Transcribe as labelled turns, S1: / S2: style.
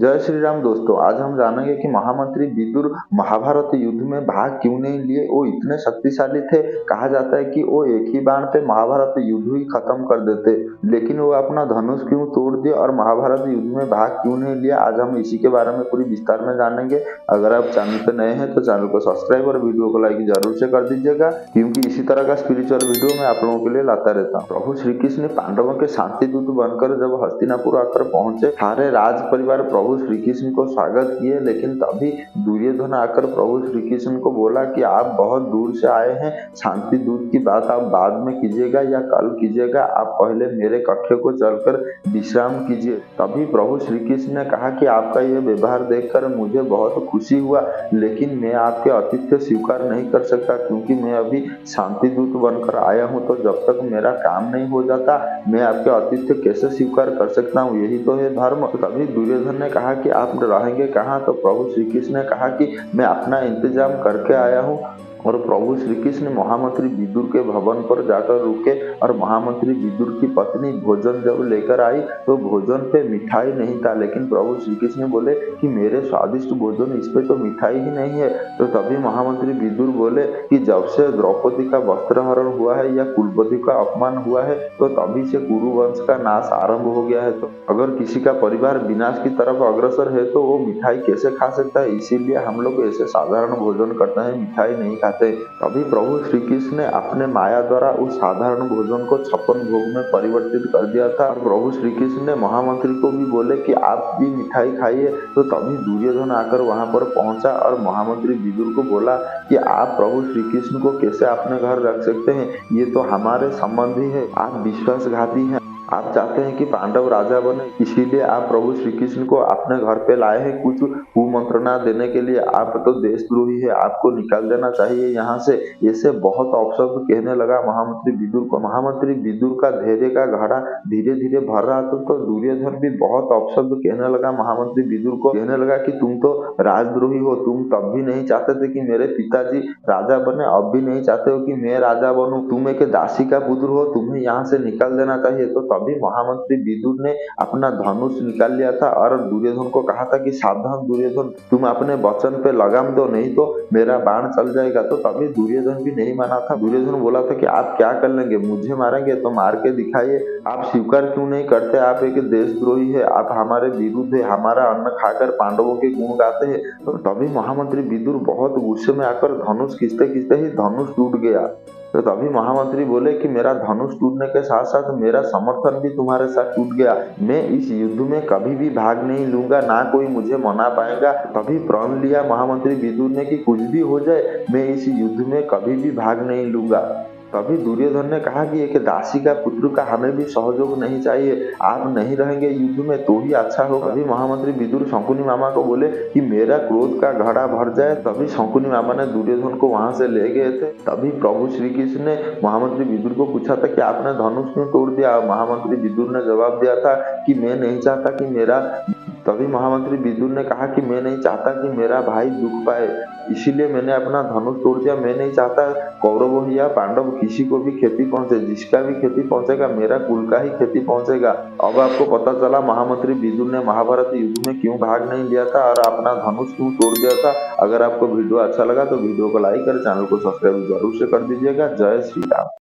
S1: जय श्री राम दोस्तों। आज हम जानेंगे कि महामंत्री विदुर महाभारत युद्ध में भाग क्यों नहीं लिए। वो इतने शक्तिशाली थे, कहा जाता है कि वो एक ही बाण पे महाभारत युद्ध ही खत्म कर देते, लेकिन वो अपना धनुष क्यों तोड़ दिए और महाभारत युद्ध में भाग क्यों नहीं लिया। आज हम इसी के बारे में पूरी विस्तार में जानेंगे। अगर आप चैनल पे नए हैं तो चैनल को सब्सक्राइब और वीडियो को लाइक जरूर से कर दीजिएगा, क्योंकि इसी तरह का स्पिरिचुअल वीडियो मैं आप लोगों के लिए लाता रहता हूँ। प्रभु श्री कृष्ण ने पांडवों के शांति दूत बनकर जब हस्तिनापुर आकर पहुंचे, सारे राज परिवार प्रभु श्री कृष्ण को स्वागत किए, लेकिन तभी दुर्योधन आकर प्रभु श्री कृष्ण को बोला कि आप बहुत दूर से आए हैं, शांति दूत की बात आप बाद में कीजिएगा या कल कीजिएगा, आप पहले मेरे कक्ष को चलकर विश्राम कीजिए। तभी प्रभु श्री कृष्ण ने कहा कि आपका यह व्यवहार देखकर मुझे बहुत खुशी हुआ, लेकिन मैं आपके आतिथ्य स्वीकार नहीं कर सकता, क्योंकि मैं अभी शांति दूत बनकर आया हूँ। तो जब तक मेरा काम नहीं हो जाता मैं आपके आतिथ्य कैसे स्वीकार कर सकता हूँ, यही तो है धर्म। तभी दुर्योधन ने कहा कि आप रहेंगे कहाँ। तो प्रभु श्री कृष्ण ने कहा कि मैं अपना इंतजाम करके आया हूँ। और प्रभु श्री कृष्ण महामंत्री विदुर के भवन पर जाकर रुके, और महामंत्री विदुर की पत्नी भोजन जब लेकर आई तो भोजन पे मिठाई नहीं था, लेकिन प्रभु श्री कृष्ण बोले कि मेरे स्वादिष्ट भोजन इस पे तो मिठाई ही नहीं है। तो तभी महामंत्री विदुर बोले कि जब से द्रौपदी का वस्त्रहरण हुआ है या कुलपति का अपमान हुआ है, तो तभी से कुरु वंश का नाश आरंभ हो गया है। तो अगर किसी का परिवार विनाश की तरफ अग्रसर है तो वो मिठाई कैसे खा सकता है। इसीलिए हम लोग ऐसे साधारण भोजन करते हैं, मिठाई नहीं खाते। तभी प्रभु श्री कृष्ण ने अपने माया द्वारा उस साधारण भोजन को 56 भोग में परिवर्तित कर दिया था। और प्रभु श्री कृष्ण ने महामंत्री को भी बोले कि आप भी मिठाई खाइए। तो तभी दुर्योधन आकर वहां पर पहुंचा और महामंत्री विदुर को बोला कि आप प्रभु श्री कृष्ण को कैसे अपने घर रख सकते हैं, ये तो हमारे संबंधी है, आप विश्वासघाती हैं। आप चाहते हैं कि पांडव राजा बने, इसीलिए आप प्रभु श्री कृष्ण को अपने घर पे लाए हैं कुछ कुमंत्रणा देने के लिए। आप तो देशद्रोही है, आपको निकाल देना चाहिए यहाँ से। ऐसे बहुत अपशब्द कहने लगा महामंत्री विदुर को। महामंत्री विदुर का धैर्य का घड़ा धीरे धीरे भर रहा था, तो दुर्योधन भी बहुत अपशब्द कहने लगा महामंत्री विदुर को। कहने लगा कि तुम तो राजद्रोही हो, तुम तब भी नहीं चाहते थे कि मेरे पिताजी राजा बने, अब भी नहीं चाहते हो कि मैं राजा बनूं, तुम एक दासी का पुत्र हो, तुम्हें यहाँ से निकाल देना चाहिए। तो तभी महामंत्री विदुर ने अपना धनुष निकाल लिया था और दुर्योधन को कहा था कि सावधान दुर्योधन, तुम अपने वचन पे लगाम दो, नहीं तो मेरा बाण चल जाएगा। तो तभी दुर्योधन भी नहीं माना था। दुर्योधन बोला था कि आप क्या कर लेंगे, मुझे मारेंगे तो मार के दिखाइए, आप स्वीकार क्यों नहीं करते, आप एक देशद्रोही है, आप हमारे विरुद्ध है, हमारा अन्न खाकर पांडवों के गुण गाते हैं। तो तभी महामंत्री विदुर बहुत गुस्से में आकर धनुष खींचते खींचते ही धनुष टूट गया। तो तभी महामंत्री बोले कि मेरा धनुष टूटने के साथ साथ मेरा समर्थन भी तुम्हारे साथ टूट गया, मैं इस युद्ध में कभी भी भाग नहीं लूंगा, ना कोई मुझे मना पाएगा। तभी प्रण लिया महामंत्री विदुर ने कि कुछ भी हो जाए मैं इस युद्ध में कभी भी भाग नहीं लूंगा। तभी दुर्योधन ने कहा कि एक दासी का पुत्र का हमें भी सहयोग नहीं चाहिए, आप नहीं रहेंगे युद्ध में तो ही अच्छा होगा। तभी महामंत्री विदुर शकुनी मामा को बोले कि मेरा क्रोध का घड़ा भर जाए। तभी शकुनी मामा ने दुर्योधन को वहां से ले गए थे। तभी प्रभु श्री कृष्ण ने महामंत्री विदुर को पूछा था कि आपने धनुष क्यों तोड़ दिया। महामंत्री विदुर ने जवाब दिया था कि मैं नहीं चाहता कि मेरा तभी महामंत्री विदुर ने कहा कि मैं नहीं चाहता कि मेरा भाई दुख पाए, इसीलिए मैंने अपना धनुष तोड़ दिया। मैं नहीं चाहता कौरव हो या पांडव किसी को भी क्षति पहुंचे, जिसका भी क्षति पहुंचेगा मेरा कुल का ही क्षति पहुंचेगा। अब आपको पता चला महामंत्री विदुर ने महाभारत युद्ध में क्यों भाग नहीं लिया था और अपना धनुष क्यों तोड़ दिया था। अगर आपको वीडियो अच्छा लगा तो वीडियो को लाइक कर चैनल को सब्सक्राइब जरूर से कर दीजिएगा। जय श्री राम।